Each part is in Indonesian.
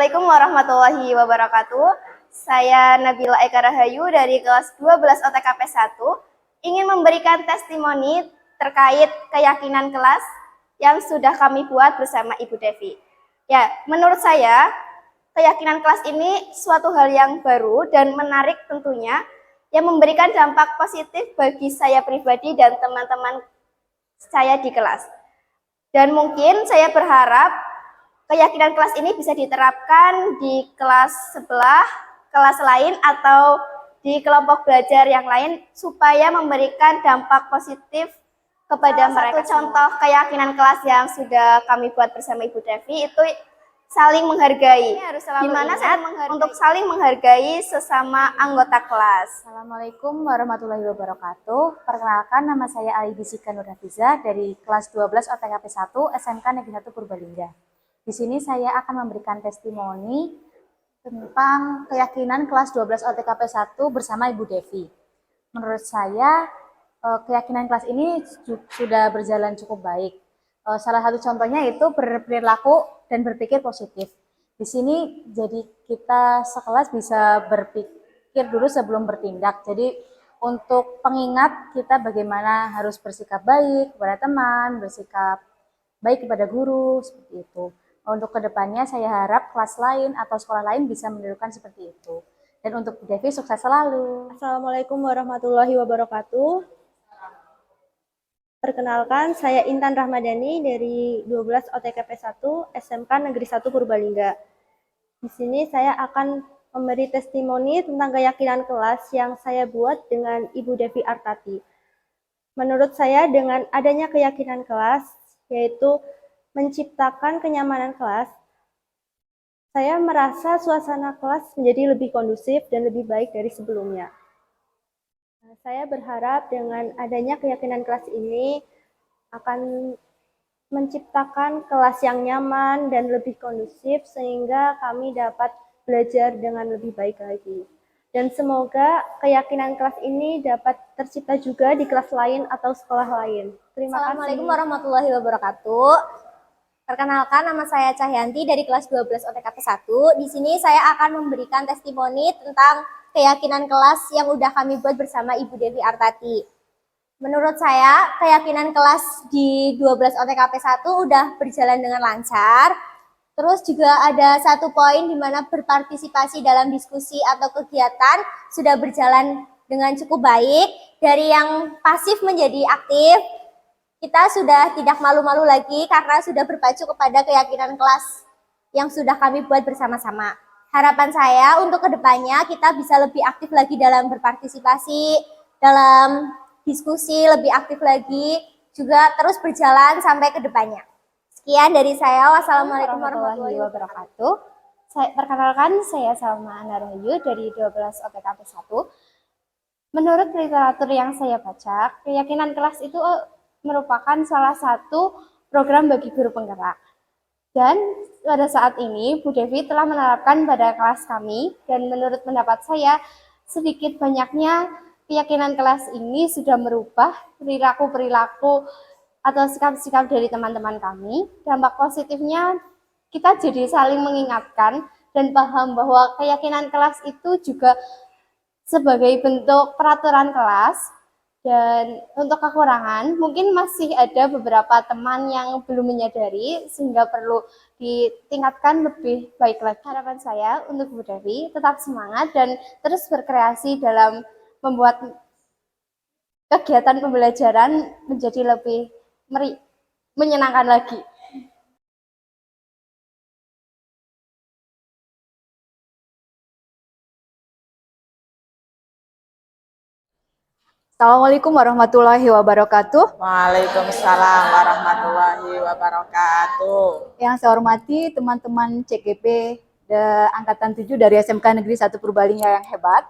Assalamualaikum warahmatullahi wabarakatuh. Saya Nabila Eka Rahayu dari kelas 12 OTKP 1 ingin memberikan testimoni terkait keyakinan kelas yang sudah kami buat bersama Ibu Devi. Ya, menurut saya keyakinan kelas ini suatu hal yang baru dan menarik tentunya, yang memberikan dampak positif bagi saya pribadi dan teman-teman saya di kelas. Dan mungkin saya berharap keyakinan kelas ini bisa diterapkan di kelas sebelah, kelas lain, atau di kelompok belajar yang lain supaya memberikan dampak positif kepada mereka. Satu contoh keyakinan kelas yang sudah kami buat bersama Ibu Devi itu saling menghargai. Gimana untuk saling menghargai sesama anggota kelas? Assalamualaikum warahmatullahi wabarakatuh. Perkenalkan, nama saya Alibisika Nur Hafiza dari kelas 12 OTKP 1 SMK Negeri 1 Purbalingga. Di sini saya akan memberikan testimoni tentang keyakinan kelas 12 OTKP 1 bersama Ibu Devi. Menurut saya, keyakinan kelas ini sudah berjalan cukup baik. Salah satu contohnya itu berperilaku dan berpikir positif. Di sini jadi kita sekelas bisa berpikir dulu sebelum bertindak. Jadi untuk pengingat kita bagaimana harus bersikap baik kepada teman, bersikap baik kepada guru, seperti itu. Untuk kedepannya saya harap kelas lain atau sekolah lain bisa menirukan seperti itu. Dan untuk Bu Devi sukses selalu. Assalamualaikum warahmatullahi wabarakatuh. Perkenalkan, saya Intan Rahmadani dari 12 OTKP 1 SMK Negeri 1 Purbalingga. Di sini saya akan memberi testimoni tentang keyakinan kelas yang saya buat dengan Ibu Devi Artati. Menurut saya dengan adanya keyakinan kelas, yaitu menciptakan kenyamanan kelas, saya merasa suasana kelas menjadi lebih kondusif dan lebih baik dari sebelumnya. Saya berharap dengan adanya keyakinan kelas ini akan menciptakan kelas yang nyaman dan lebih kondusif sehingga kami dapat belajar dengan lebih baik lagi. Dan semoga keyakinan kelas ini dapat tercipta juga di kelas lain atau sekolah lain. Terima kasih. Assalamualaikum warahmatullahi wabarakatuh. Perkenalkan, nama saya Cahyanti dari kelas 12 OTKP 1. Di sini saya akan memberikan testimoni tentang keyakinan kelas yang udah kami buat bersama Ibu Devi Artati. Menurut saya, keyakinan kelas di 12 OTKP 1 udah berjalan dengan lancar. Terus juga ada satu poin di mana berpartisipasi dalam diskusi atau kegiatan sudah berjalan dengan cukup baik. Dari yang pasif menjadi aktif, kita sudah tidak malu-malu lagi karena sudah berpacu kepada keyakinan kelas yang sudah kami buat bersama-sama. Harapan saya untuk kedepannya kita bisa lebih aktif lagi dalam berpartisipasi, dalam diskusi lebih aktif lagi, juga terus berjalan sampai ke depannya. Sekian dari saya. Wassalamualaikum warahmatullahi wabarakatuh. Perkenalkan, saya Salma Anarahayu dari 12 OTKP 1. Menurut literatur yang saya baca, keyakinan kelas itu merupakan salah satu program bagi guru penggerak. Dan pada saat ini Bu Devi telah menerapkan pada kelas kami, dan menurut pendapat saya sedikit banyaknya keyakinan kelas ini sudah merubah perilaku-perilaku atau sikap-sikap dari teman-teman kami. Dampak positifnya kita jadi saling mengingatkan dan paham bahwa keyakinan kelas itu juga sebagai bentuk peraturan kelas. Dan untuk kekurangan, mungkin masih ada beberapa teman yang belum menyadari sehingga perlu ditingkatkan lebih baik lagi. Harapan saya untuk Bu Devi tetap semangat dan terus berkreasi dalam membuat kegiatan pembelajaran menjadi lebih menyenangkan lagi. Assalamualaikum warahmatullahi wabarakatuh. Waalaikumsalam warahmatullahi wabarakatuh. Yang saya hormati teman-teman CGP Angkatan 7 dari SMK Negeri 1 Purbalingga yang hebat.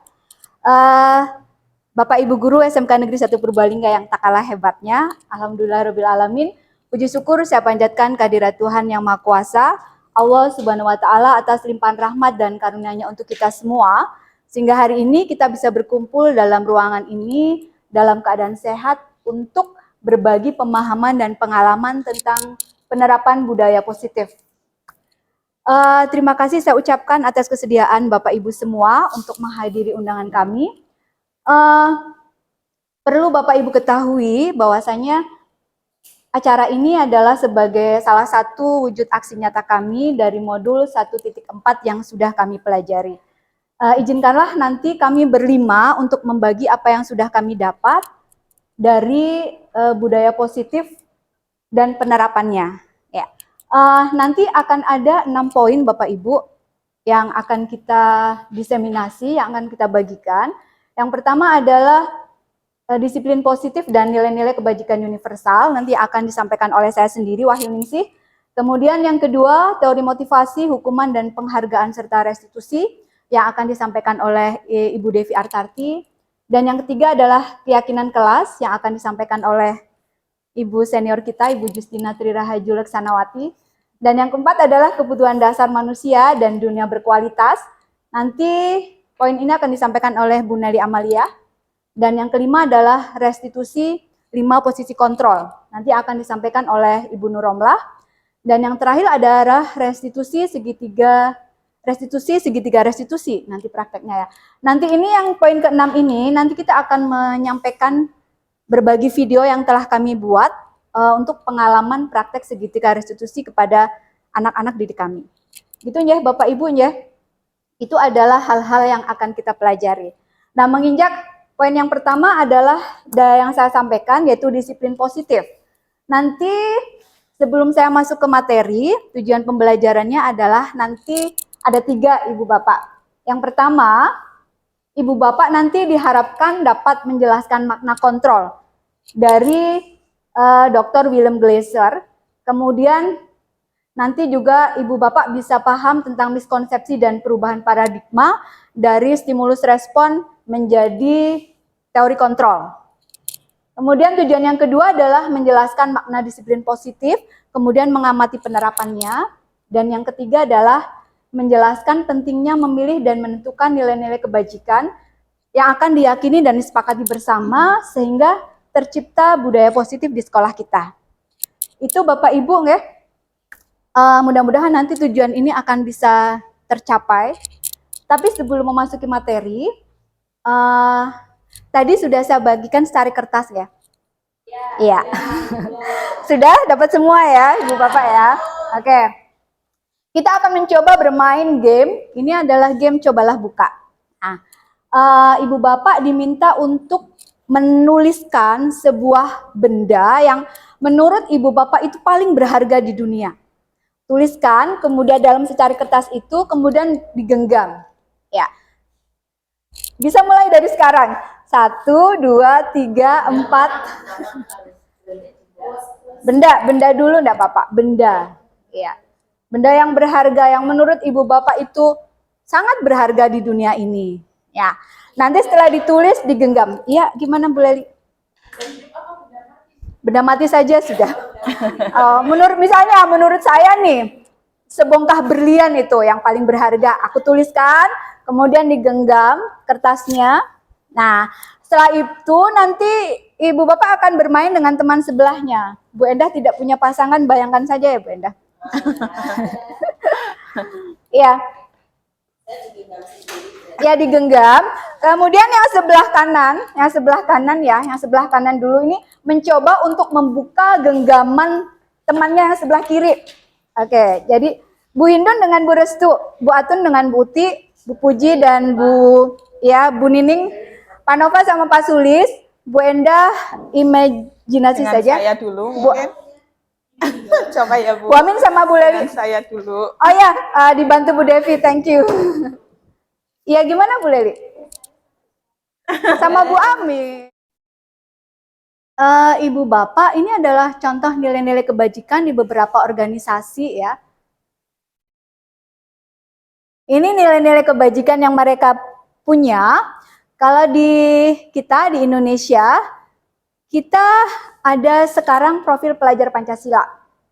Bapak Ibu Guru SMK Negeri 1 Purbalingga yang tak kalah hebatnya. Alhamdulillahirrabbilalamin. Puji syukur saya panjatkan kehadirat Tuhan Yang Maha Kuasa, Allah Subhanahu wa Ta'ala, atas limpahan rahmat dan karunia-Nya untuk kita semua, sehingga hari ini kita bisa berkumpul dalam ruangan ini dalam keadaan sehat untuk berbagi pemahaman dan pengalaman tentang penerapan budaya positif. Terima kasih saya ucapkan atas kesediaan Bapak Ibu semua untuk menghadiri undangan kami. Perlu Bapak Ibu ketahui bahwasanya acara ini adalah sebagai salah satu wujud aksi nyata kami dari modul 1.4 yang sudah kami pelajari. Izinkanlah nanti kami berlima untuk membagi apa yang sudah kami dapat dari budaya positif dan penerapannya. Ya. Nanti akan ada 6 poin Bapak Ibu yang akan kita diseminasi, yang akan kita bagikan. Yang pertama adalah disiplin positif dan nilai-nilai kebajikan universal, nanti akan disampaikan oleh saya sendiri, Wahyu Ningsih. Kemudian yang kedua, teori motivasi, hukuman, dan penghargaan serta restitusi, yang akan disampaikan oleh Ibu Devi Artarti. Dan yang ketiga adalah keyakinan kelas, yang akan disampaikan oleh Ibu senior kita, Ibu Justina Trirahayu Leksanawati. Dan yang keempat adalah kebutuhan dasar manusia dan dunia berkualitas. Nanti poin ini akan disampaikan oleh Bu Nelly Amalia. Dan yang kelima adalah restitusi 5 posisi kontrol. Nanti akan disampaikan oleh Ibu Nuromlah. Dan yang terakhir adalah restitusi segitiga restitusi, nanti prakteknya ya. Nanti ini yang poin ke-6 ini, nanti kita akan menyampaikan berbagi video yang telah kami buat untuk pengalaman praktek segitiga restitusi kepada anak-anak didik kami. Gitu ya Bapak Ibu ya. Itu adalah hal-hal yang akan kita pelajari. Nah, menginjak poin yang pertama adalah yang saya sampaikan yaitu disiplin positif. Nanti sebelum saya masuk ke materi, tujuan pembelajarannya adalah nanti ada 3 Ibu Bapak. Yang pertama, Ibu Bapak nanti diharapkan dapat menjelaskan makna kontrol dari Dr. Willem Gleiser. Kemudian nanti juga Ibu Bapak bisa paham tentang miskonsepsi dan perubahan paradigma dari stimulus respon menjadi teori kontrol. Kemudian tujuan yang kedua adalah menjelaskan makna disiplin positif, kemudian mengamati penerapannya. Dan yang ketiga adalah menjelaskan pentingnya memilih dan menentukan nilai-nilai kebajikan yang akan diyakini dan disepakati bersama sehingga tercipta budaya positif di sekolah kita. Itu Bapak Ibu ya. Mudah-mudahan nanti tujuan ini akan bisa tercapai. Tapi sebelum memasuki materi, tadi sudah saya bagikan secari kertas ya. Iya. Sudah dapat semua ya, Ibu Bapak ya. Oke. Kita akan mencoba bermain game. Ini adalah game cobalah buka. Nah, Ibu Bapak diminta untuk menuliskan sebuah benda yang menurut Ibu Bapak itu paling berharga di dunia. Tuliskan, kemudian dalam secari kertas itu kemudian digenggam. Ya. Bisa mulai dari sekarang. 1, 2, 3, 4. Benda dulu enggak Bapak? Benda. Ya. Benda yang berharga yang menurut Ibu Bapak itu sangat berharga di dunia ini. Ya. Nanti setelah ditulis digenggam. Iya, gimana Bu Leli? Benda mati saja sudah. Menurut saya nih, sebongkah berlian itu yang paling berharga. Aku tuliskan, kemudian digenggam kertasnya. Nah, setelah itu nanti Ibu Bapak akan bermain dengan teman sebelahnya. Bu Endah tidak punya pasangan, bayangkan saja ya Bu Endah. Iya. Ya digenggam. Kemudian yang sebelah kanan dulu ini mencoba untuk membuka genggaman temannya yang sebelah kiri. Oke, jadi Bu Hindun dengan Bu Restu, Bu Atun dengan Bu Uti, Bu Puji dan Bu Nining, Pak Nova sama Pak Sulis, Bu Endah imajinasi Dengan saja. saya dulu Bu, mungkin. Coba ya Bu. Bu Amin sama Bu Leli. Dengan saya dulu. Oh ya, dibantu Bu Devi, thank you. Iya gimana Bu Leli? Sama Bu Amin. Ibu Bapak, ini adalah contoh nilai-nilai kebajikan di beberapa organisasi ya. Ini nilai-nilai kebajikan yang mereka punya. Kalau di kita di Indonesia, kita ada sekarang profil pelajar Pancasila.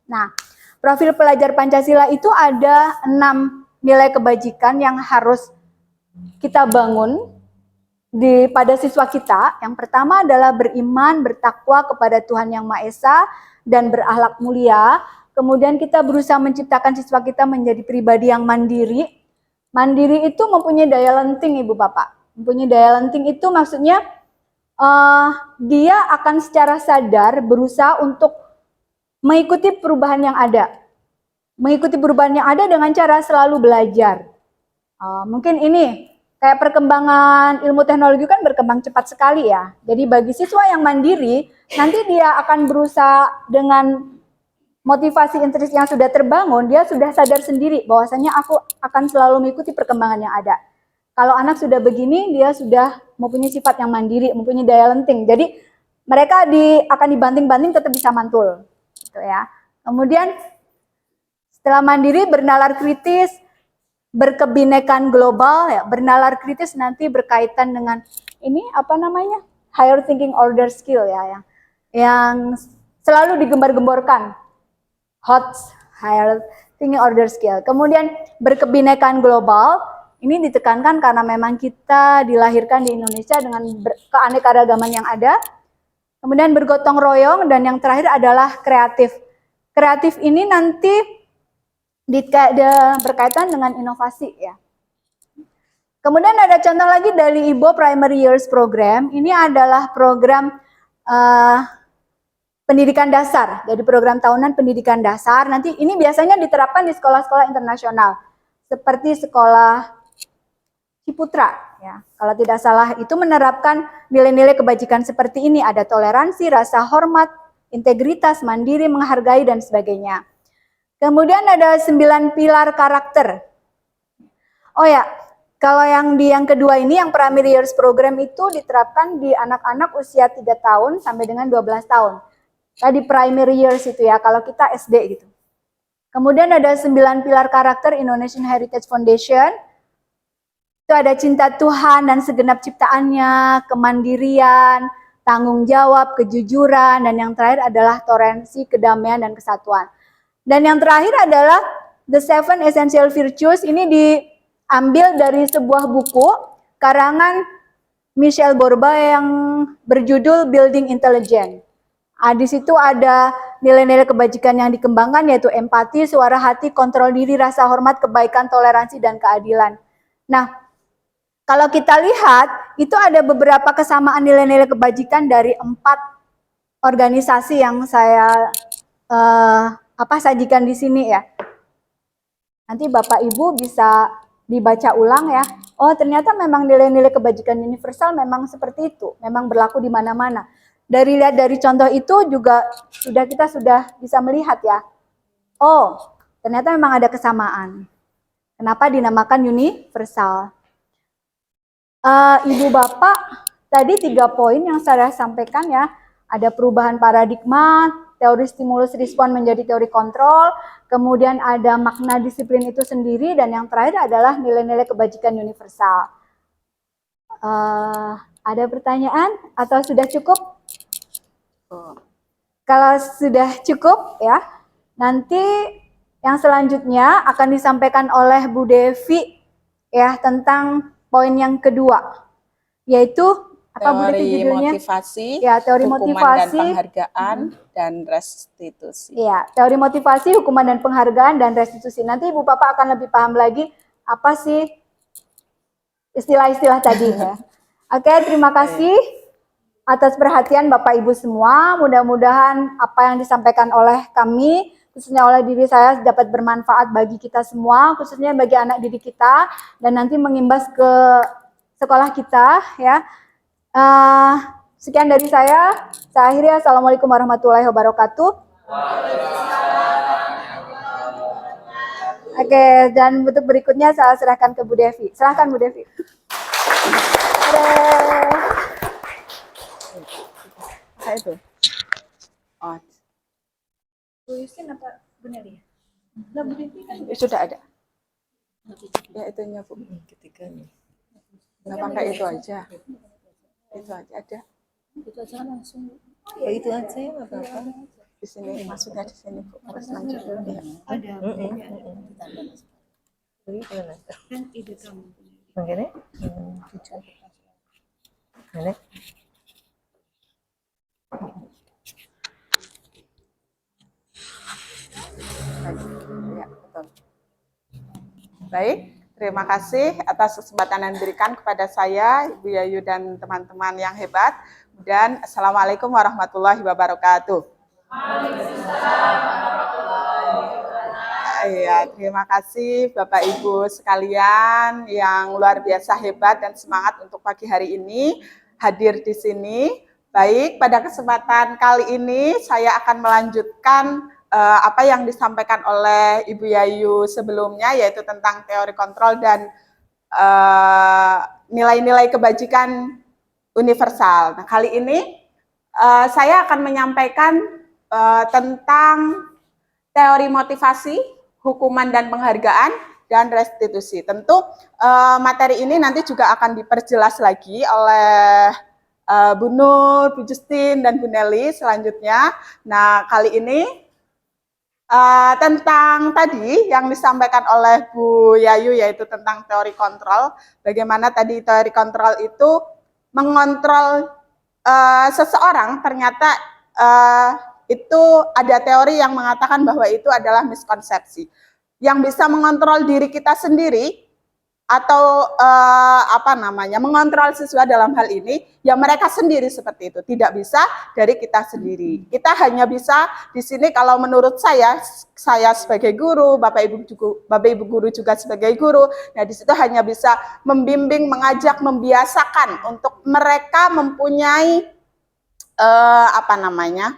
Nah, profil pelajar Pancasila itu ada 6 nilai kebajikan yang harus kita bangun pada siswa kita. Yang pertama adalah beriman, bertakwa kepada Tuhan Yang Maha Esa, dan berakhlak mulia. Kemudian kita berusaha menciptakan siswa kita menjadi pribadi yang mandiri. Mandiri itu mempunyai daya lenting, Ibu Bapak. Mempunyai daya lenting itu maksudnya dia akan secara sadar berusaha untuk mengikuti perubahan yang ada. Mengikuti perubahan yang ada dengan cara selalu belajar. Mungkin ini kayak perkembangan ilmu teknologi kan berkembang cepat sekali ya. Jadi bagi siswa yang mandiri, nanti dia akan berusaha dengan motivasi interest yang sudah terbangun, dia sudah sadar sendiri bahwasanya aku akan selalu mengikuti perkembangan yang ada. Kalau anak sudah begini, dia sudah mempunyai sifat yang mandiri, mempunyai daya lenting. Jadi mereka akan dibanting-banting tetap bisa mantul, gitu ya. Kemudian setelah mandiri, bernalar kritis, berkebinekaan global, ya. Bernalar kritis nanti berkaitan dengan ini apa namanya, higher thinking order skill ya, yang selalu digembar-gemborkan, hot higher thinking order skill. Kemudian berkebinekaan global, ini ditekankan karena memang kita dilahirkan di Indonesia dengan keanekaragaman yang ada. Kemudian bergotong royong, dan yang terakhir adalah kreatif. Kreatif ini nanti berkaitan dengan inovasi ya. Kemudian ada contoh lagi dari IBO Primary Years Program. Ini adalah program pendidikan dasar, jadi program tahunan pendidikan dasar. Nanti ini biasanya diterapkan di sekolah-sekolah internasional, seperti sekolah Ciputra. Ya, kalau tidak salah itu menerapkan nilai-nilai kebajikan seperti ini, ada toleransi, rasa hormat, integritas, mandiri, menghargai, dan sebagainya. Kemudian ada 9 pilar karakter. Oh ya, kalau yang kedua ini, yang Primary Years Program itu diterapkan di anak-anak usia 3 tahun sampai dengan 12 tahun. Tadi primary years itu ya, kalau kita SD gitu. Kemudian ada 9 pilar karakter Indonesian Heritage Foundation. Itu ada cinta Tuhan dan segenap ciptaannya, kemandirian, tanggung jawab, kejujuran, dan yang terakhir adalah toleransi, kedamaian, dan kesatuan. Dan yang terakhir adalah The Seven Essential Virtues. Ini diambil dari sebuah buku karangan Michelle Borba yang berjudul Building Intelligence. Di situ ada nilai-nilai kebajikan yang dikembangkan, yaitu empati, suara hati, kontrol diri, rasa hormat, kebaikan, toleransi, dan keadilan. Nah, kalau kita lihat, itu ada beberapa kesamaan nilai-nilai kebajikan dari 4 organisasi yang saya sajikan di sini ya. Nanti Bapak Ibu bisa dibaca ulang ya. Oh, ternyata memang nilai-nilai kebajikan universal memang seperti itu, memang berlaku di mana-mana. Dari contoh itu juga kita sudah bisa melihat ya. Oh, ternyata memang ada kesamaan. Kenapa dinamakan universal? Ibu Bapak, tadi 3 poin yang saya sampaikan ya. Ada perubahan paradigma, teori stimulus respon menjadi teori kontrol, kemudian ada makna disiplin itu sendiri, dan yang terakhir adalah nilai-nilai kebajikan universal. Ada pertanyaan atau sudah cukup? Kalau sudah cukup ya, nanti yang selanjutnya akan disampaikan oleh Bu Devi ya tentang poin yang kedua, yaitu apa Bu Devi judulnya? Motivasi, ya, teori hukuman motivasi dan penghargaan, dan restitusi. Ya, teori motivasi, hukuman dan penghargaan, dan restitusi. Nanti Ibu Bapak akan lebih paham lagi apa sih istilah-istilah tadi ya. Oke, terima kasih atas perhatian Bapak Ibu semua. Mudah-mudahan apa yang disampaikan oleh kami, khususnya oleh diri saya, dapat bermanfaat bagi kita semua, khususnya bagi anak didik kita, dan nanti mengimbas ke sekolah kita ya. Sekian dari saya akhiri. Assalamualaikum warahmatullahi wabarakatuh. Oke, dan bentuk berikutnya saya serahkan ke Bu Devi. Serahkan Bu Devi. Itu. Oh. Tulisin apa benar ya? Nah, Bu Devi kan sudah ada. Ya, itunya Bu. Ketiganya. Nggak pakai itu aja. Itu aja ada. Itu aja langsung. Oh, itu aja ya, nggak apa-apa. Di sini, maksudnya di sini Bu. Terus lanjut. Ya. Ada. Bagaimana? Kan ide kamu. Begini? Ini. Ya, betul. Baik, terima kasih atas kesempatan yang diberikan kepada saya, Ibu Yayu dan teman-teman yang hebat. Dan Assalamualaikum warahmatullahi wabarakatuh. Iya, terima kasih Bapak Ibu sekalian yang luar biasa hebat dan semangat untuk pagi hari ini hadir di sini. Baik, pada kesempatan kali ini saya akan melanjutkan apa yang disampaikan oleh Ibu Yayu sebelumnya, yaitu tentang teori kontrol dan nilai-nilai kebajikan universal. Nah, kali ini saya akan menyampaikan tentang teori motivasi, hukuman dan penghargaan, dan restitusi. Tentu materi ini nanti juga akan diperjelas lagi oleh Bu Nur, Bu Justin, dan Bu Nelly selanjutnya. Nah, kali ini tentang tadi yang disampaikan oleh Bu Yayu, yaitu tentang teori kontrol. Bagaimana tadi teori kontrol itu mengontrol seseorang, ternyata itu ada teori yang mengatakan bahwa itu adalah miskonsepsi. Yang bisa mengontrol diri kita sendiri atau mengontrol siswa dalam hal ini, ya mereka sendiri seperti itu. Tidak bisa dari kita sendiri. Kita hanya bisa di sini, kalau menurut saya sebagai guru, Bapak Ibu guru juga sebagai guru, nah di situ hanya bisa membimbing, mengajak, membiasakan untuk mereka mempunyai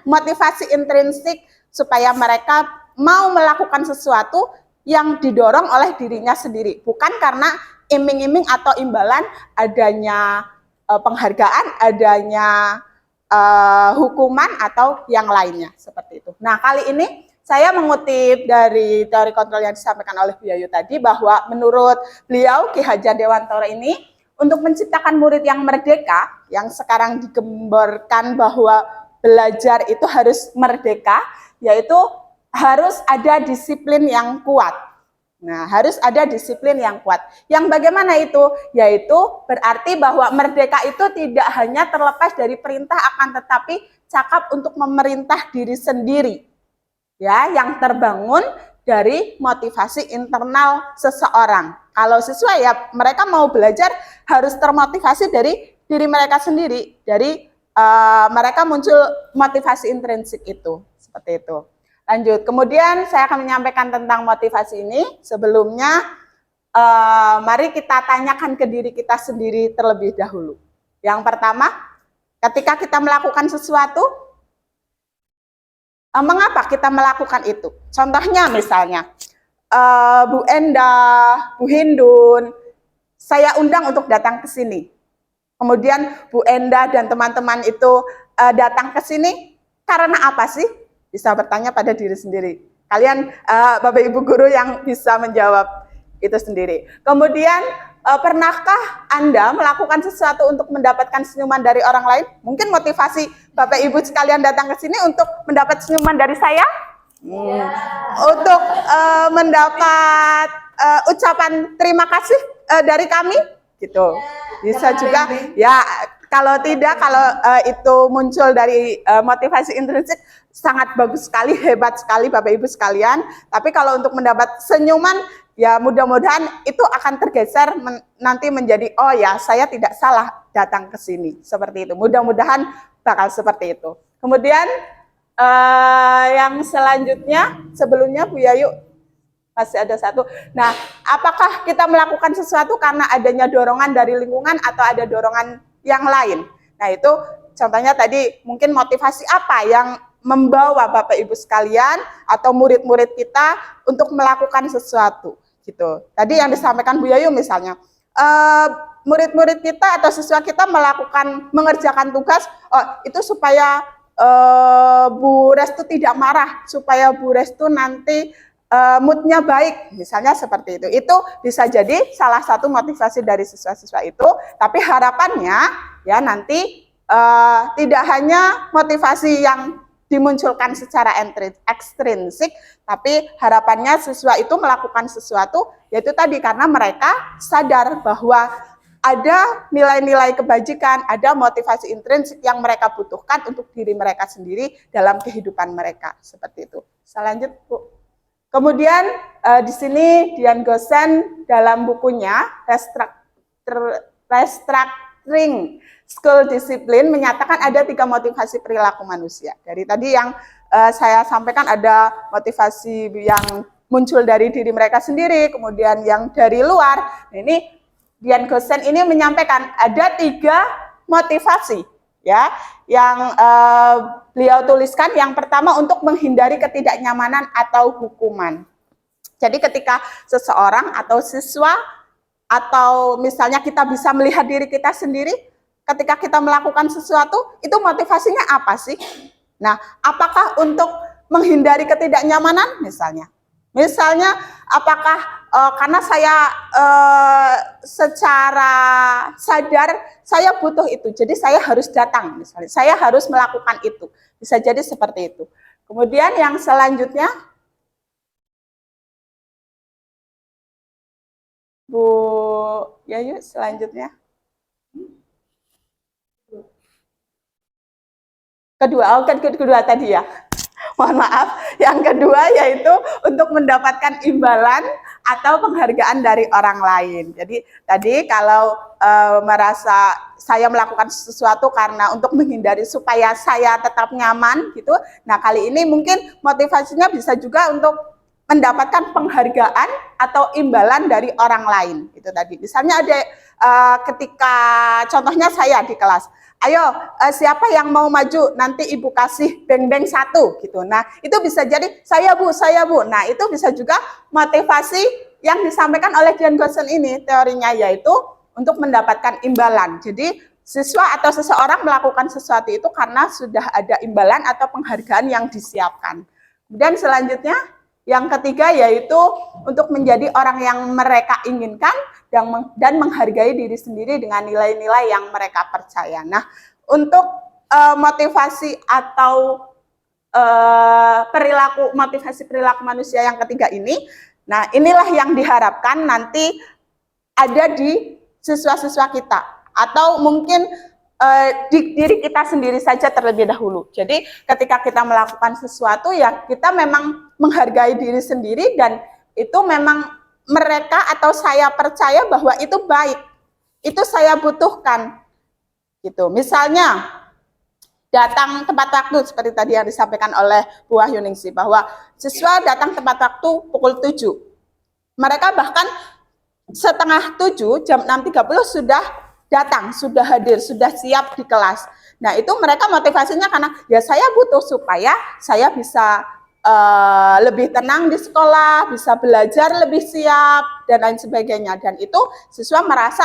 motivasi intrinsik supaya mereka mau melakukan sesuatu yang didorong oleh dirinya sendiri, bukan karena iming-iming atau imbalan adanya penghargaan, adanya hukuman atau yang lainnya seperti itu. Nah, kali ini saya mengutip dari teori kontrol yang disampaikan oleh Bu Yayu tadi, bahwa menurut beliau Ki Hajar Dewantara ini, untuk menciptakan murid yang merdeka, yang sekarang digemborkan bahwa belajar itu harus merdeka, yaitu harus ada disiplin yang kuat. Nah, harus ada disiplin yang kuat. Yang bagaimana itu? Yaitu berarti bahwa merdeka itu tidak hanya terlepas dari perintah, akan tetapi cakap untuk memerintah diri sendiri. Ya, yang terbangun dari motivasi internal seseorang. Kalau siswa, ya mereka mau belajar harus termotivasi dari diri mereka sendiri, dari mereka muncul motivasi intrinsik itu, seperti itu. Lanjut, kemudian saya akan menyampaikan tentang motivasi ini. Sebelumnya, mari kita tanyakan ke diri kita sendiri terlebih dahulu. Yang pertama, ketika kita melakukan sesuatu, mengapa kita melakukan itu? Contohnya misalnya, Bu Endah, Bu Hindun, saya undang untuk datang ke sini. Kemudian Bu Endah dan teman-teman itu datang ke sini karena apa sih? Bisa bertanya pada diri sendiri. Kalian Bapak Ibu guru yang bisa menjawab itu sendiri. Kemudian pernahkah Anda melakukan sesuatu untuk mendapatkan senyuman dari orang lain? Mungkin motivasi Bapak Ibu sekalian datang ke sini untuk mendapat senyuman dari saya? Untuk mendapat ucapan terima kasih dari kami? Gitu. Bisa juga, ya. Kalau tidak, kalau itu muncul dari motivasi intrinsik, sangat bagus sekali, hebat sekali Bapak Ibu sekalian. Tapi kalau untuk mendapat senyuman, ya mudah-mudahan itu akan tergeser nanti menjadi, oh ya saya tidak salah datang ke sini. Seperti itu, mudah-mudahan bakal seperti itu. Kemudian yang selanjutnya, sebelumnya Bu Yayu, masih ada satu. Nah, apakah kita melakukan sesuatu karena adanya dorongan dari lingkungan atau ada dorongan yang lain? Nah, itu contohnya tadi, mungkin motivasi apa yang membawa Bapak Ibu sekalian atau murid-murid kita untuk melakukan sesuatu gitu. Tadi yang disampaikan Bu Yayu misalnya, murid-murid kita atau siswa kita mengerjakan tugas, itu supaya Bu Restu tidak marah, supaya Bu Restu nanti moodnya baik, misalnya seperti itu. Itu bisa jadi salah satu motivasi dari siswa-siswa itu, tapi harapannya ya nanti tidak hanya motivasi yang dimunculkan secara ekstrinsik, tapi harapannya siswa itu melakukan sesuatu, yaitu tadi karena mereka sadar bahwa ada nilai-nilai kebajikan, ada motivasi intrinsik yang mereka butuhkan untuk diri mereka sendiri dalam kehidupan mereka, seperti itu. Selanjutnya, Bu. Kemudian di sini Dian Gosen dalam bukunya Restructuring School Discipline menyatakan ada 3 motivasi perilaku manusia. Dari tadi yang saya sampaikan ada motivasi yang muncul dari diri mereka sendiri, kemudian yang dari luar. Nah, ini Dian Gosen ini menyampaikan ada 3 motivasi ya yang beliau tuliskan. Yang pertama untuk menghindari ketidaknyamanan atau hukuman. Jadi ketika seseorang atau siswa atau misalnya kita bisa melihat diri kita sendiri ketika kita melakukan sesuatu, itu motivasinya apa sih? Nah, apakah untuk menghindari ketidaknyamanan misalnya? Misalnya apakah karena saya secara sadar saya butuh itu, jadi saya harus datang misalnya, saya harus melakukan itu. Bisa jadi seperti itu. Kemudian yang selanjutnya, Bu Yayu, selanjutnya. Kedua tadi ya. Mohon maaf. Yang kedua yaitu untuk mendapatkan imbalan atau penghargaan dari orang lain. Jadi tadi kalau merasa saya melakukan sesuatu karena untuk menghindari supaya saya tetap nyaman gitu. Nah, kali ini mungkin motivasinya bisa juga untuk mendapatkan penghargaan atau imbalan dari orang lain. Itu tadi. Misalnya ada ketika contohnya saya di kelas, ayo siapa yang mau maju nanti ibu kasih beng-beng 1 gitu. Nah, itu bisa jadi saya bu. Nah, itu bisa juga motivasi yang disampaikan oleh Dian Gosen ini teorinya, yaitu untuk mendapatkan imbalan. Jadi siswa atau seseorang melakukan sesuatu itu karena sudah ada imbalan atau penghargaan yang disiapkan. Kemudian selanjutnya yang ketiga yaitu untuk menjadi orang yang mereka inginkan dan menghargai diri sendiri dengan nilai-nilai yang mereka percaya. Nah, untuk motivasi atau motivasi perilaku manusia yang ketiga ini, nah inilah yang diharapkan nanti ada di siswa-siswa kita atau mungkin di diri kita sendiri saja terlebih dahulu. Jadi ketika kita melakukan sesuatu ya kita memang menghargai diri sendiri dan itu memang mereka atau saya percaya bahwa itu baik, itu saya butuhkan gitu. Misalnya datang tepat waktu seperti tadi yang disampaikan oleh Bu Wahyuningsi bahwa siswa datang tepat waktu pukul 7. Mereka bahkan setengah 7 jam 6.30 sudah datang, sudah hadir, sudah siap di kelas. Nah, itu mereka motivasinya karena ya saya butuh supaya saya bisa lebih tenang di sekolah, bisa belajar lebih siap, dan lain sebagainya. Dan itu siswa merasa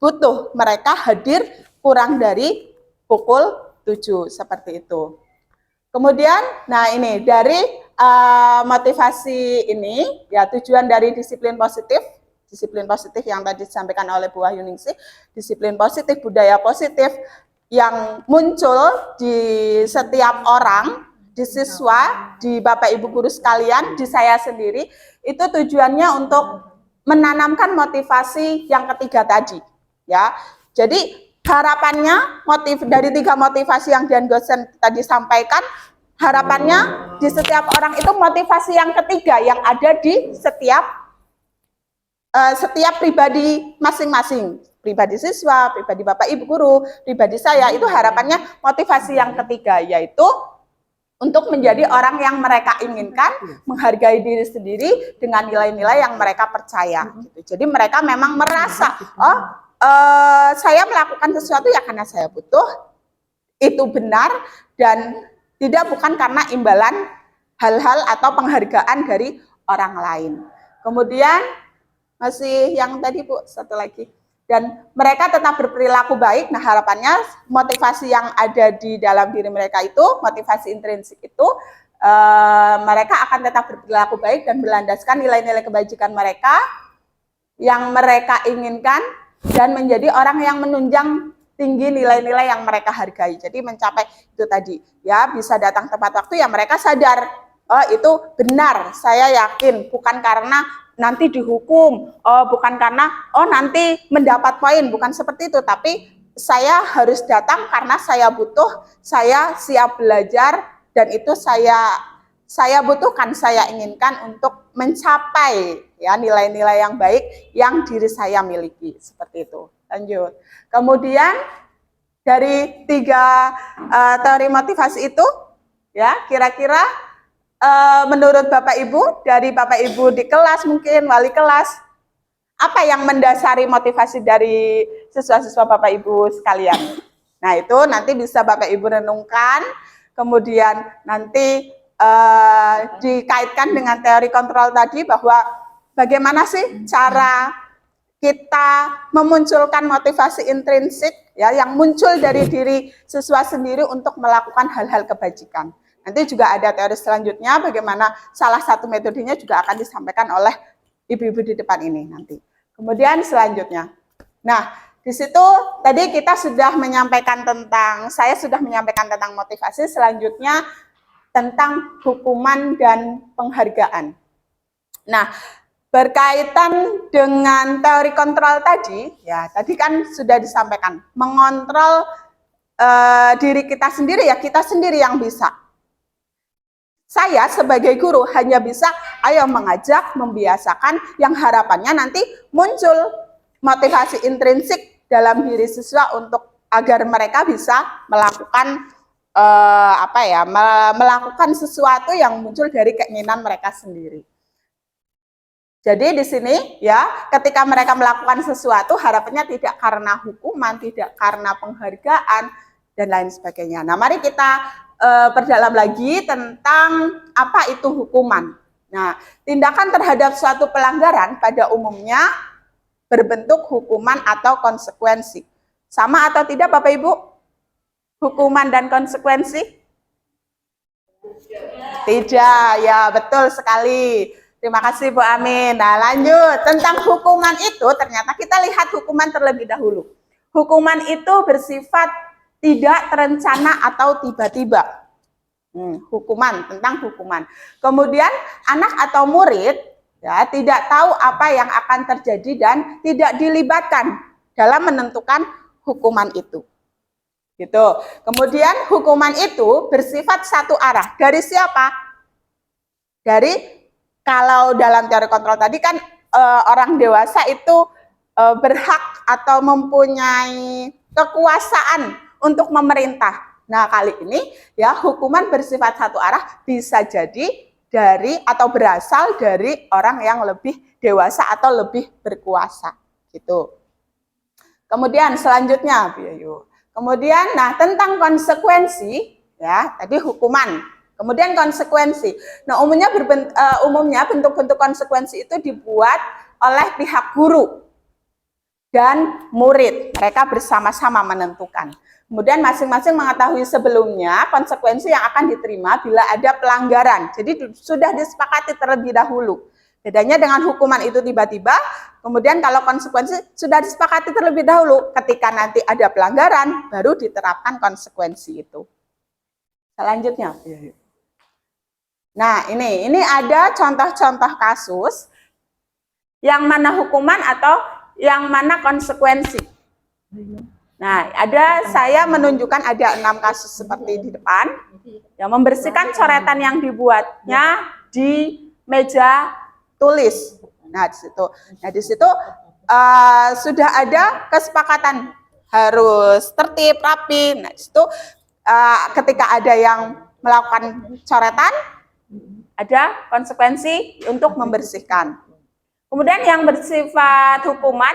butuh mereka hadir kurang dari pukul 7, seperti itu. Kemudian, nah ini dari motivasi ini, ya tujuan dari disiplin positif yang tadi disampaikan oleh Bu Wahyuningsi, disiplin positif, budaya positif yang muncul di setiap orang, di siswa, di Bapak Ibu guru sekalian, di saya sendiri, itu tujuannya untuk menanamkan motivasi yang ketiga tadi, ya. Jadi harapannya dari 3 motivasi yang Dian Gosen tadi sampaikan, harapannya di setiap orang itu motivasi yang ketiga yang ada di setiap pribadi masing-masing, pribadi siswa, pribadi Bapak Ibu guru, pribadi saya, itu harapannya motivasi yang ketiga, yaitu untuk menjadi orang yang mereka inginkan, menghargai diri sendiri dengan nilai-nilai yang mereka percaya. Gitu. Jadi mereka memang merasa, saya melakukan sesuatu ya karena saya butuh, itu benar, dan bukan karena imbalan hal-hal atau penghargaan dari orang lain. Kemudian masih yang tadi Bu, satu lagi. Dan mereka tetap berperilaku baik. Nah, harapannya motivasi yang ada di dalam diri mereka itu, motivasi intrinsik itu, mereka akan tetap berperilaku baik dan berlandaskan nilai-nilai kebajikan mereka yang mereka inginkan dan menjadi orang yang menunjang tinggi nilai-nilai yang mereka hargai. Jadi mencapai itu tadi, ya bisa datang tepat waktu ya mereka sadar, oh itu benar, saya yakin, bukan karena nanti dihukum, bukan karena nanti mendapat poin, bukan seperti itu, tapi saya harus datang karena saya butuh, saya siap belajar, dan itu saya saya butuhkan, saya inginkan untuk mencapai ya nilai-nilai yang baik yang diri saya miliki, seperti itu. Lanjut. Kemudian dari 3 teori motivasi itu, ya kira-kira menurut Bapak Ibu, dari Bapak Ibu di kelas mungkin, wali kelas, apa yang mendasari motivasi dari siswa-siswa Bapak Ibu sekalian? Nah itu nanti bisa Bapak Ibu renungkan, kemudian nanti dikaitkan dengan teori kontrol tadi, bahwa bagaimana sih cara kita memunculkan motivasi intrinsik ya yang muncul dari diri siswa sendiri untuk melakukan hal-hal kebajikan. Nanti juga ada teori selanjutnya, bagaimana salah satu metodenya juga akan disampaikan oleh ibu-ibu di depan ini nanti. Kemudian selanjutnya, nah di situ tadi kita sudah menyampaikan tentang, saya sudah menyampaikan tentang motivasi, selanjutnya tentang hukuman dan penghargaan. Nah, berkaitan dengan teori kontrol tadi, ya tadi kan sudah disampaikan, mengontrol diri kita sendiri, ya kita sendiri yang bisa. Saya sebagai guru hanya bisa mengajak, membiasakan, yang harapannya nanti muncul motivasi intrinsik dalam diri siswa untuk agar mereka bisa melakukan melakukan sesuatu yang muncul dari keinginan mereka sendiri. Jadi di sini ya, ketika mereka melakukan sesuatu, harapannya tidak karena hukuman, tidak karena penghargaan dan lain sebagainya. Nah, mari kita perdalam lagi tentang apa itu hukuman. Nah, tindakan terhadap suatu pelanggaran pada umumnya berbentuk hukuman atau konsekuensi. Sama atau tidak Bapak Ibu? Hukuman dan konsekuensi? Tidak, ya betul sekali. Terima kasih Bu Amin. Nah lanjut, tentang hukuman itu ternyata kita lihat hukuman terlebih dahulu. Hukuman itu bersifat tidak terencana atau tiba-tiba. Hukuman, tentang hukuman. Kemudian anak atau murid ya tidak tahu apa yang akan terjadi dan tidak dilibatkan dalam menentukan hukuman itu. Gitu. Kemudian hukuman itu bersifat satu arah. Dari siapa? Dari, kalau dalam teori kontrol tadi kan orang dewasa itu berhak atau mempunyai kekuasaan untuk memerintah. Nah, kali ini ya hukuman bersifat satu arah bisa jadi dari atau berasal dari orang yang lebih dewasa atau lebih berkuasa gitu. Kemudian selanjutnya, Bu Yayu. Kemudian nah tentang konsekuensi ya, tadi hukuman. Kemudian konsekuensi. Nah, umumnya bentuk-bentuk konsekuensi itu dibuat oleh pihak guru dan murid. Mereka bersama-sama menentukan. Kemudian masing-masing mengetahui sebelumnya konsekuensi yang akan diterima bila ada pelanggaran. Jadi sudah disepakati terlebih dahulu. Bedanya dengan hukuman itu tiba-tiba, kemudian kalau konsekuensi sudah disepakati terlebih dahulu. Ketika nanti ada pelanggaran, baru diterapkan konsekuensi itu. Selanjutnya. Nah, ini ada contoh-contoh kasus yang mana hukuman atau yang mana konsekuensi. Nah, saya menunjukkan ada 6 kasus seperti di depan, yang membersihkan coretan yang dibuatnya di meja tulis. Nah, di situ sudah ada kesepakatan harus tertib, rapi. Nah, di situ ketika ada yang melakukan coretan, ada konsekuensi untuk membersihkan. Kemudian yang bersifat hukuman,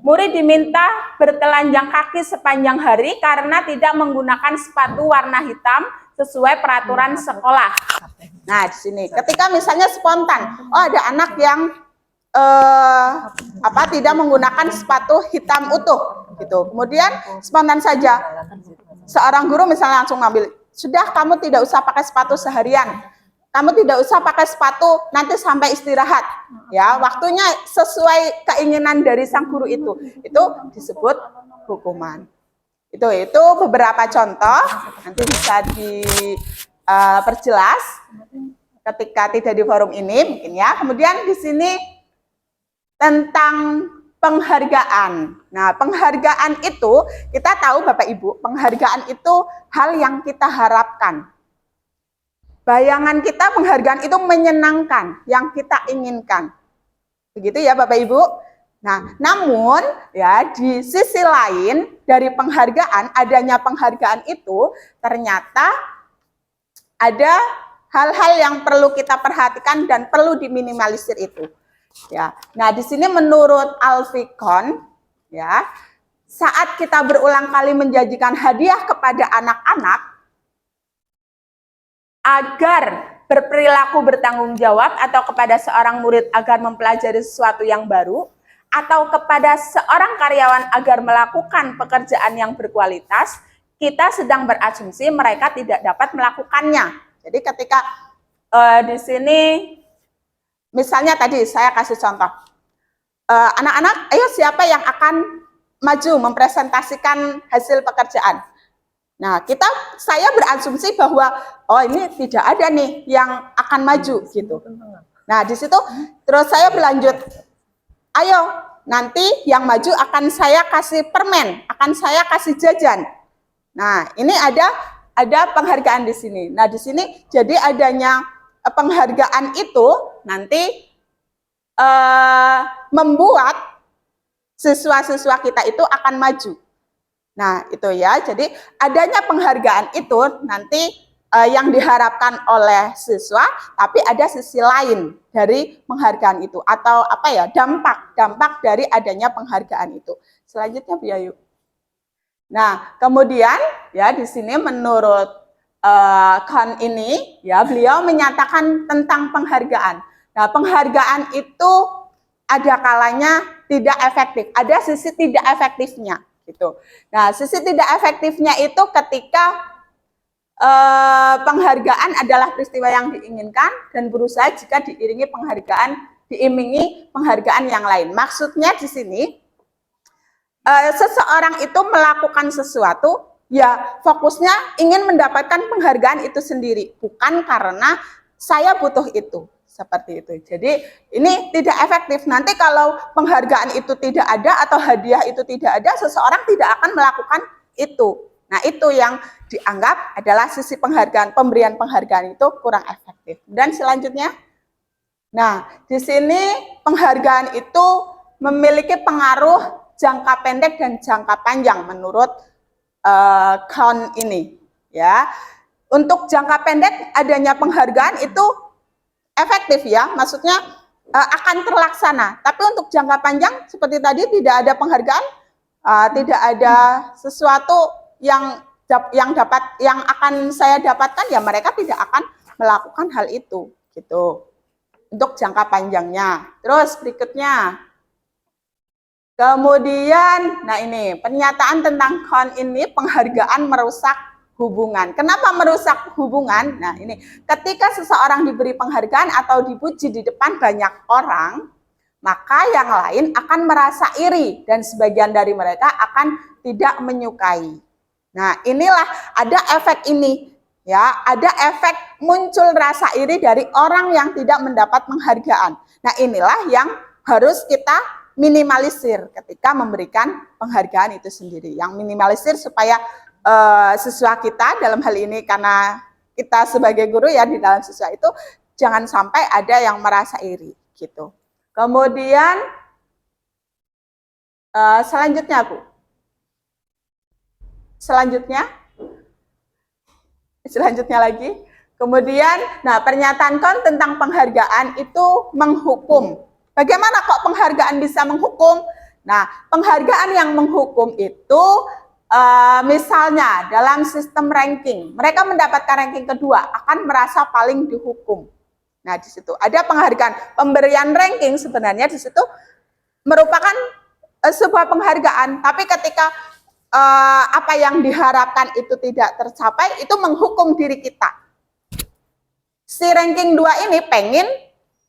murid diminta bertelanjang kaki sepanjang hari karena tidak menggunakan sepatu warna hitam sesuai peraturan sekolah. Nah, di sini ketika misalnya spontan, ada anak yang tidak menggunakan sepatu hitam utuh gitu. Kemudian spontan saja seorang guru misalnya langsung ngambil, sudah kamu tidak usah pakai sepatu seharian. Kamu tidak usah pakai sepatu nanti sampai istirahat. Ya, waktunya sesuai keinginan dari sang guru itu. Itu disebut hukuman. Itu beberapa contoh, nanti bisa diperjelas ketika tidak di forum ini mungkin ya. Kemudian di sini tentang penghargaan. Nah, penghargaan itu kita tahu Bapak Ibu, penghargaan itu hal yang kita harapkan. bayangan kita penghargaan itu menyenangkan, yang kita inginkan. Begitu ya Bapak Ibu. Nah, namun ya di sisi lain dari penghargaan, adanya penghargaan itu ternyata ada hal-hal yang perlu kita perhatikan dan perlu diminimalisir itu. Ya. Nah, di sini menurut Alfikon ya, saat kita berulang kali menjanjikan hadiah kepada anak-anak agar berperilaku bertanggung jawab atau kepada seorang murid agar mempelajari sesuatu yang baru, atau kepada seorang karyawan agar melakukan pekerjaan yang berkualitas, kita sedang berasumsi mereka tidak dapat melakukannya. Jadi ketika di sini, misalnya tadi saya kasih contoh, anak-anak, ayo siapa yang akan maju mempresentasikan hasil pekerjaan? Nah, saya berasumsi bahwa oh ini tidak ada nih yang akan maju gitu. Nah, di situ terus saya berlanjut. Ayo, nanti yang maju akan saya kasih permen, akan saya kasih jajan. Nah, ini ada penghargaan di sini. Nah, di sini jadi adanya penghargaan itu nanti membuat siswa-siswa kita itu akan maju. Nah, itu ya. Jadi adanya penghargaan itu nanti yang diharapkan oleh siswa, tapi ada sisi lain dari penghargaan itu atau apa ya, dampak dari adanya penghargaan itu. Selanjutnya Bu Yayu. Nah, kemudian ya di sini menurut Khan ini ya beliau menyatakan tentang penghargaan. Nah, penghargaan itu ada kalanya tidak efektif, ada sisi tidak efektifnya gitu. Nah, sisi tidak efektifnya itu ketika penghargaan adalah peristiwa yang diinginkan dan berusaha jika diiringi penghargaan yang lain. Maksudnya di sini seseorang itu melakukan sesuatu ya fokusnya ingin mendapatkan penghargaan itu sendiri, bukan karena saya butuh itu. Seperti itu. Jadi ini tidak efektif. Nanti kalau penghargaan itu tidak ada atau hadiah itu tidak ada, seseorang tidak akan melakukan itu. Nah, itu yang dianggap adalah sisi penghargaan, pemberian penghargaan itu kurang efektif. Dan selanjutnya, nah, di sini penghargaan itu memiliki pengaruh jangka pendek dan jangka panjang menurut Khan ini. Ya, untuk jangka pendek adanya penghargaan itu efektif ya, maksudnya akan terlaksana. Tapi untuk jangka panjang seperti tadi tidak ada penghargaan, tidak ada sesuatu yang akan saya dapatkan, ya mereka tidak akan melakukan hal itu gitu. Untuk jangka panjangnya. Terus berikutnya. Kemudian, nah ini pernyataan tentang Khan ini, penghargaan merusak hubungan. Kenapa merusak hubungan? Nah ini, ketika seseorang diberi penghargaan atau dipuji di depan banyak orang, maka yang lain akan merasa iri dan sebagian dari mereka akan tidak menyukai. Nah, inilah ada efek ini, ya, ada efek muncul rasa iri dari orang yang tidak mendapat penghargaan. Nah, inilah yang harus kita minimalisir ketika memberikan penghargaan itu sendiri. Yang minimalisir supaya siswa kita dalam hal ini, karena kita sebagai guru ya di dalam siswa itu jangan sampai ada yang merasa iri gitu. Kemudian selanjutnya Bu. Selanjutnya lagi. Kemudian, nah pernyataan Khan tentang penghargaan itu menghukum. Bagaimana kok penghargaan bisa menghukum? Nah, penghargaan yang menghukum itu misalnya dalam sistem ranking, mereka mendapatkan ranking kedua akan merasa paling dihukum. Nah, di situ ada penghargaan, pemberian ranking sebenarnya di situ merupakan sebuah penghargaan, tapi ketika apa yang diharapkan itu tidak tercapai, itu menghukum diri kita. Si ranking 2 ini pengen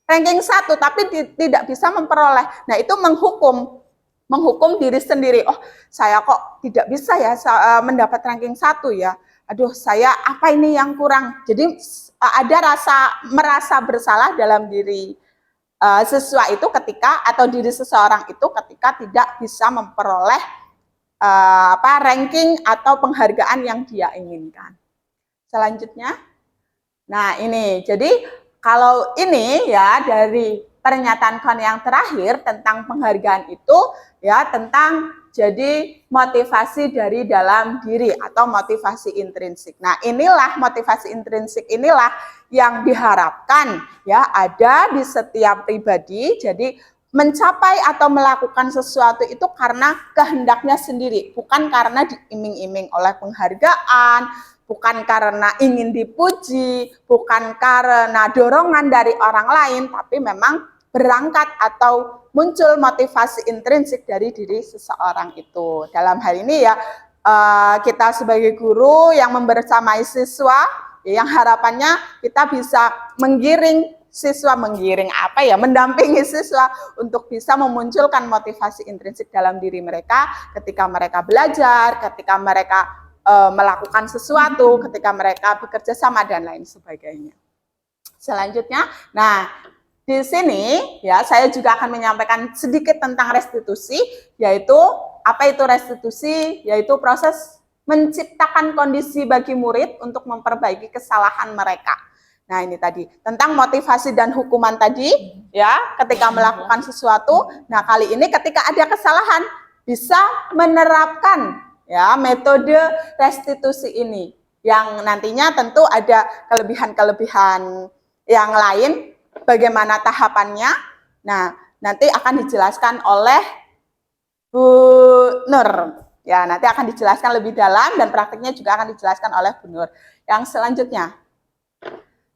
ranking 1 tapi tidak bisa memperoleh. Nah, itu menghukum diri sendiri. Oh, saya kok tidak bisa ya mendapat ranking 1 ya. Aduh, saya apa ini yang kurang. Jadi ada merasa bersalah dalam diri siswa itu ketika, atau diri seseorang itu ketika tidak bisa memperoleh ranking atau penghargaan yang dia inginkan. Selanjutnya, Nah, ini. Jadi kalau ini ya dari pernyataan Kon yang terakhir tentang penghargaan itu ya tentang jadi motivasi dari dalam diri atau motivasi intrinsik. Nah, inilah motivasi intrinsik inilah yang diharapkan ya ada di setiap pribadi. Jadi mencapai atau melakukan sesuatu itu karena kehendaknya sendiri, bukan karena diiming-iming oleh penghargaan, bukan karena ingin dipuji, bukan karena dorongan dari orang lain, tapi memang berangkat atau muncul motivasi intrinsik dari diri seseorang itu. Dalam hal ini ya kita sebagai guru yang membersamai siswa, yang harapannya kita bisa mendampingi siswa untuk bisa memunculkan motivasi intrinsik dalam diri mereka ketika mereka belajar, ketika mereka melakukan sesuatu, ketika mereka bekerja sama dan lain sebagainya. Selanjutnya, nah di sini ya saya juga akan menyampaikan sedikit tentang restitusi, yaitu apa itu restitusi? Yaitu proses menciptakan kondisi bagi murid untuk memperbaiki kesalahan mereka. Nah, ini tadi tentang motivasi dan hukuman tadi ya, ketika melakukan sesuatu. Nah, kali ini ketika ada kesalahan bisa menerapkan ya metode restitusi ini yang nantinya tentu ada kelebihan-kelebihan yang lain. Bagaimana tahapannya? Nah, nanti akan dijelaskan oleh Bu Nur. Ya, nanti akan dijelaskan lebih dalam dan praktiknya juga akan dijelaskan oleh Bu Nur. Yang selanjutnya.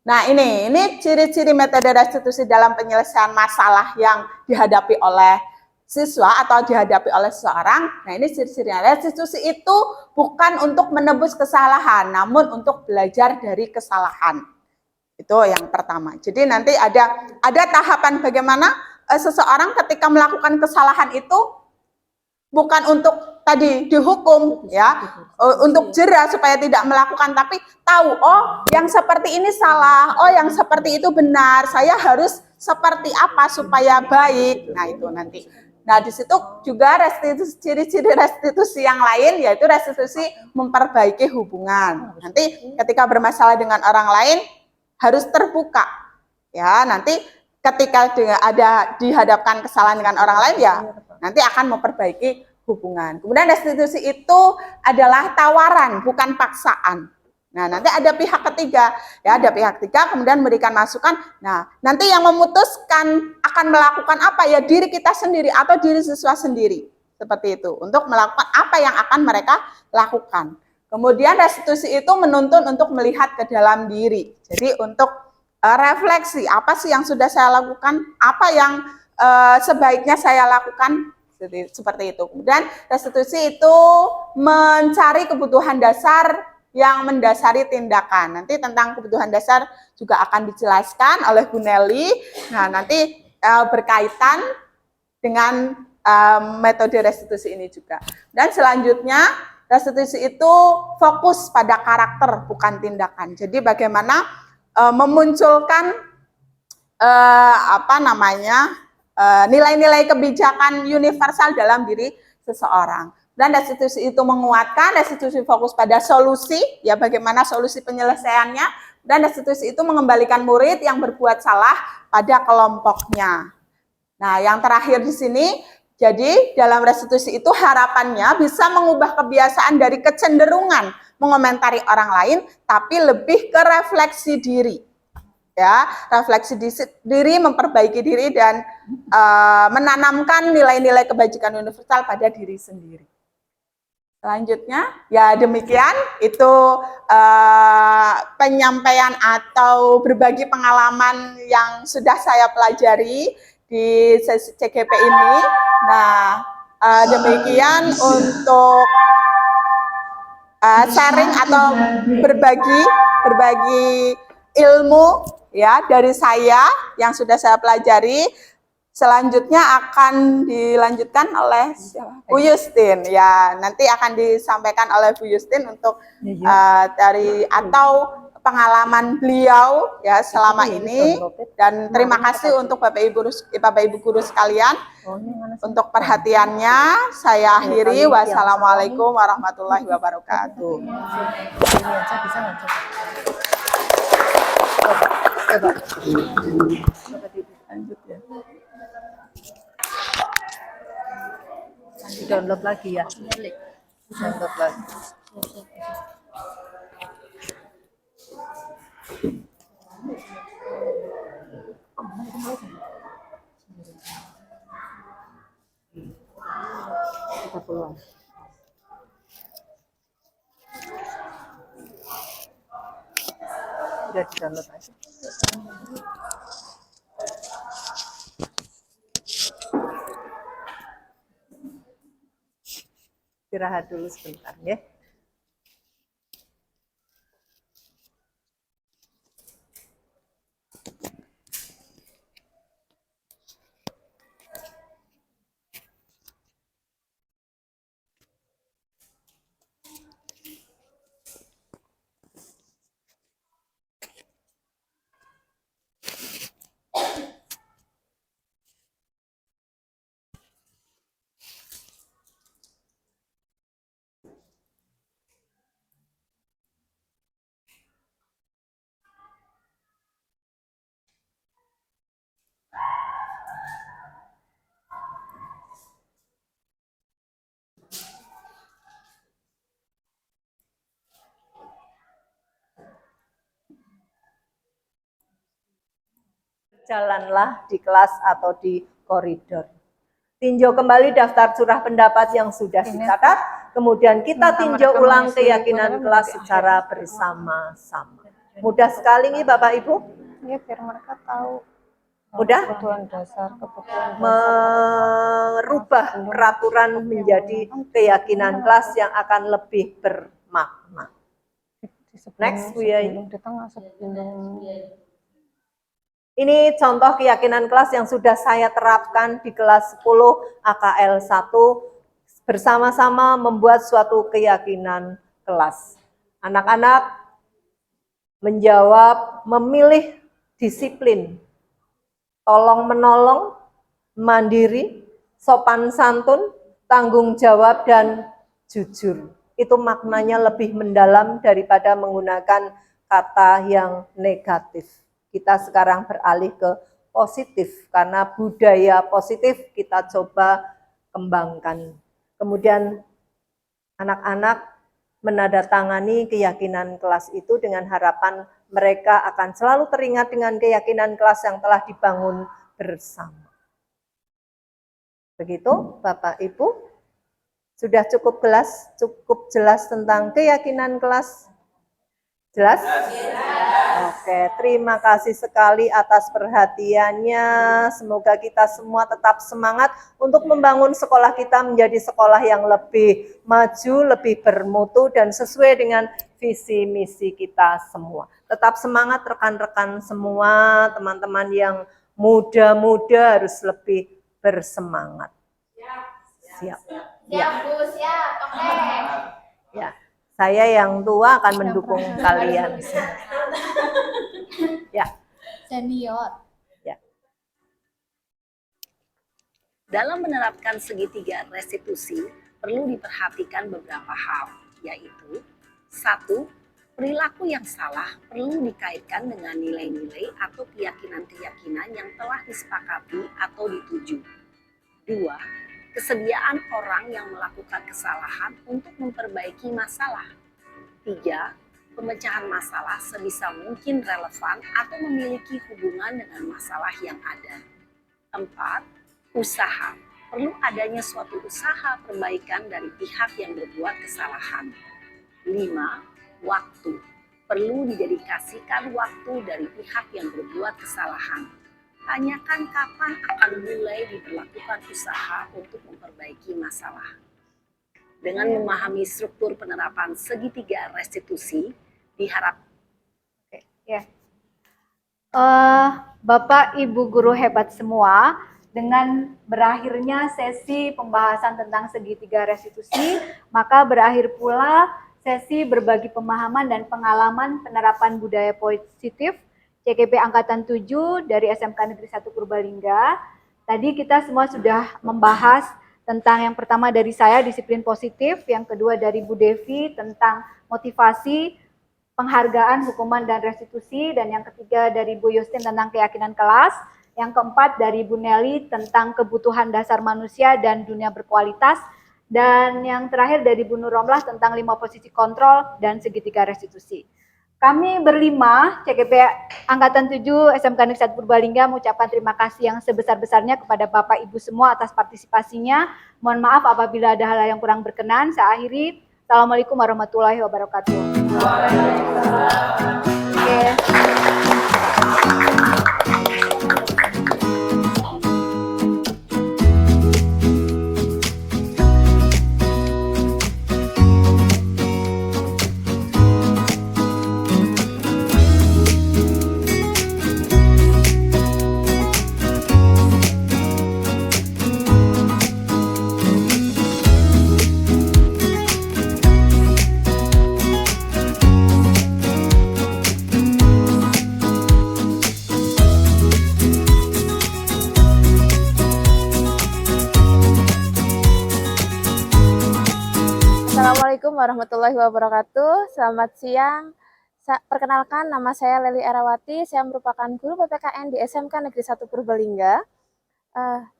Nah, ini ciri-ciri metode restitusi dalam penyelesaian masalah yang dihadapi oleh siswa atau dihadapi oleh seseorang. Nah, ini ciri-cirinya. Restitusi itu bukan untuk menebus kesalahan, namun untuk belajar dari kesalahan. Itu yang pertama. Jadi nanti ada tahapan bagaimana seseorang ketika melakukan kesalahan itu bukan untuk tadi dihukum ya, untuk jera supaya tidak melakukan, tapi tahu oh yang seperti ini salah, oh yang seperti itu benar, saya harus seperti apa supaya baik. Nah, itu nanti. Nah, di situ juga ciri-ciri restitusi yang lain yaitu restitusi memperbaiki hubungan. Nanti ketika bermasalah dengan orang lain harus terbuka. Ya, nanti ketika ada dihadapkan kesalahan dengan orang lain ya nanti akan memperbaiki hubungan. Kemudian restitusi itu adalah tawaran, bukan paksaan. Nah, nanti ada pihak ketiga, ya ada pihak ketiga kemudian memberikan masukan. Nah, nanti yang memutuskan akan melakukan apa ya diri kita sendiri atau diri siswa sendiri. Seperti itu, untuk melakukan apa yang akan mereka lakukan. Kemudian restitusi itu menuntun untuk melihat ke dalam diri. Jadi untuk refleksi, apa sih yang sudah saya lakukan, apa yang sebaiknya saya lakukan, seperti itu. Kemudian restitusi itu mencari kebutuhan dasar yang mendasari tindakan. Nanti tentang kebutuhan dasar juga akan dijelaskan oleh Bu Nelly. Nah, nanti berkaitan dengan metode restitusi ini juga. Dan selanjutnya restitusi itu fokus pada karakter bukan tindakan. Jadi bagaimana memunculkan nilai-nilai kebijakan universal dalam diri seseorang. Dan restitusi itu menguatkan, restitusi fokus pada solusi, ya bagaimana solusi penyelesaiannya, dan restitusi itu mengembalikan murid yang berbuat salah pada kelompoknya. Nah, yang terakhir di sini, jadi dalam restitusi itu harapannya bisa mengubah kebiasaan dari kecenderungan mengomentari orang lain, tapi lebih ke refleksi diri. Ya, refleksi diri, memperbaiki diri dan menanamkan nilai-nilai kebajikan universal pada diri sendiri. Selanjutnya, ya demikian itu penyampaian atau berbagi pengalaman yang sudah saya pelajari di sesi CGP ini. Nah, demikian untuk sharing atau berbagi ilmu ya dari saya yang sudah saya pelajari. Selanjutnya akan dilanjutkan oleh Bu Justin ya, nanti akan disampaikan oleh Bu Justin untuk dari atau pengalaman beliau ya selama ini. Dan terima kasih untuk Bapak Ibu guru sekalian untuk perhatiannya. Saya akhiri, wassalamualaikum warahmatullahi wabarakatuh. Coba. Lanjut ya. Di-download lagi ya. Download lagi. Kita peluang. Udah di-download aja. Istirahat dulu sebentar ya. Jalanlah di kelas atau di koridor. Tinjau kembali daftar curah pendapat yang sudah dicatat, kemudian kita tinjau ulang keyakinan kelas secara bersama-sama. Mudah sekali nih Bapak Ibu? Ya, biar mereka tahu Mudah? kebutuhan dasar. Merubah peraturan menjadi keyakinan kelas yang akan lebih bermakna. Next, Bu Yai. Ini contoh keyakinan kelas yang sudah saya terapkan di kelas 10 AKL 1 bersama-sama membuat suatu keyakinan kelas. Anak-anak menjawab memilih disiplin, tolong-menolong, mandiri, sopan santun, tanggung jawab, dan jujur. Itu maknanya lebih mendalam daripada menggunakan kata yang negatif. Kita sekarang beralih ke positif, karena budaya positif kita coba kembangkan. Kemudian anak-anak menandatangani keyakinan kelas itu dengan harapan mereka akan selalu teringat dengan keyakinan kelas yang telah dibangun bersama. Begitu Bapak Ibu, sudah cukup jelas tentang keyakinan kelas? Jelas? Oke, terima kasih sekali atas perhatiannya. Semoga kita semua tetap semangat untuk membangun sekolah kita menjadi sekolah yang lebih maju, lebih bermutu, dan sesuai dengan visi misi kita semua. Tetap semangat rekan-rekan semua, teman-teman yang muda-muda harus lebih bersemangat. Siap. Siap, Bu, siap. Oke. Ya. Saya yang tua akan mendukung kalian. Ya. Senior. Ya. Dalam menerapkan segitiga restitusi, perlu diperhatikan beberapa hal, yaitu 1. Perilaku yang salah perlu dikaitkan dengan nilai-nilai atau keyakinan-keyakinan yang telah disepakati atau dituju. 2. Kesediaan orang yang melakukan kesalahan untuk memperbaiki masalah. 3. Pemecahan masalah sebisa mungkin relevan atau memiliki hubungan dengan masalah yang ada. 4. Usaha. Perlu adanya suatu usaha perbaikan dari pihak yang berbuat kesalahan. 5. Waktu. Perlu didedikasikan waktu dari pihak yang berbuat kesalahan. Tanyakan kapan akan mulai diberlakukan usaha untuk memperbaiki masalah. Dengan memahami struktur penerapan segitiga restitusi, diharap. Bapak Ibu guru hebat semua, dengan berakhirnya sesi pembahasan tentang segitiga restitusi, maka berakhir pula sesi berbagi pemahaman dan pengalaman penerapan budaya positif CGP Angkatan 7 dari SMK Negeri 1 Purbalingga. Tadi kita semua sudah membahas tentang yang pertama dari saya disiplin positif, yang kedua dari Bu Devi tentang motivasi penghargaan, hukuman, dan restitusi. Dan yang ketiga dari Bu Yustin tentang keyakinan kelas. Yang keempat dari Bu Nelly tentang kebutuhan dasar manusia dan dunia berkualitas. Dan yang terakhir dari Bu Nur Romlah tentang 5 posisi kontrol dan segitiga restitusi. Kami berlima, CGP Angkatan 7 SMK Negeri 1 Purbalingga mengucapkan terima kasih yang sebesar-besarnya kepada Bapak Ibu semua atas partisipasinya. Mohon maaf apabila ada hal yang kurang berkenan. Saya akhiri. Assalamualaikum warahmatullahi wabarakatuh. Oke. Assalamualaikum warahmatullahi wabarakatuh. Selamat siang. Perkenalkan, nama saya Leli Erawati. Saya merupakan guru PPKN di SMK Negeri 1 Purbalingga.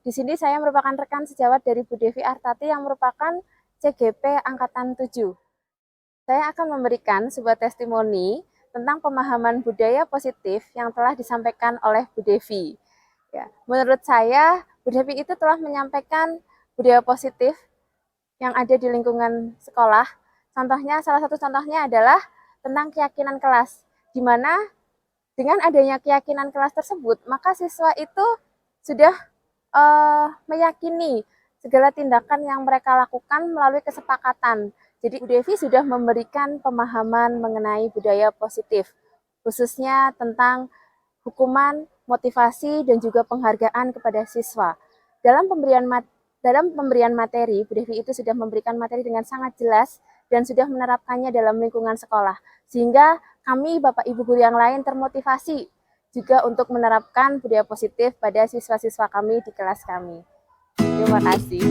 Di sini saya merupakan rekan sejawat dari Bu Devi Artati yang merupakan CGP Angkatan 7. Saya akan memberikan sebuah testimoni tentang pemahaman budaya positif yang telah disampaikan oleh Bu Devi. Ya, menurut saya, Bu Devi itu telah menyampaikan budaya positif yang ada di lingkungan sekolah. Contohnya, salah satu contohnya adalah tentang keyakinan kelas, di mana dengan adanya keyakinan kelas tersebut, maka siswa itu sudah meyakini segala tindakan yang mereka lakukan melalui kesepakatan. Jadi Bu Devi sudah memberikan pemahaman mengenai budaya positif, khususnya tentang hukuman, motivasi, dan juga penghargaan kepada siswa. Dalam pemberian materi, Bu Devi itu sudah memberikan materi dengan sangat jelas dan sudah menerapkannya dalam lingkungan sekolah. Sehingga kami, Bapak Ibu guru yang lain termotivasi juga untuk menerapkan budaya positif pada siswa-siswa kami di kelas kami. Terima kasih.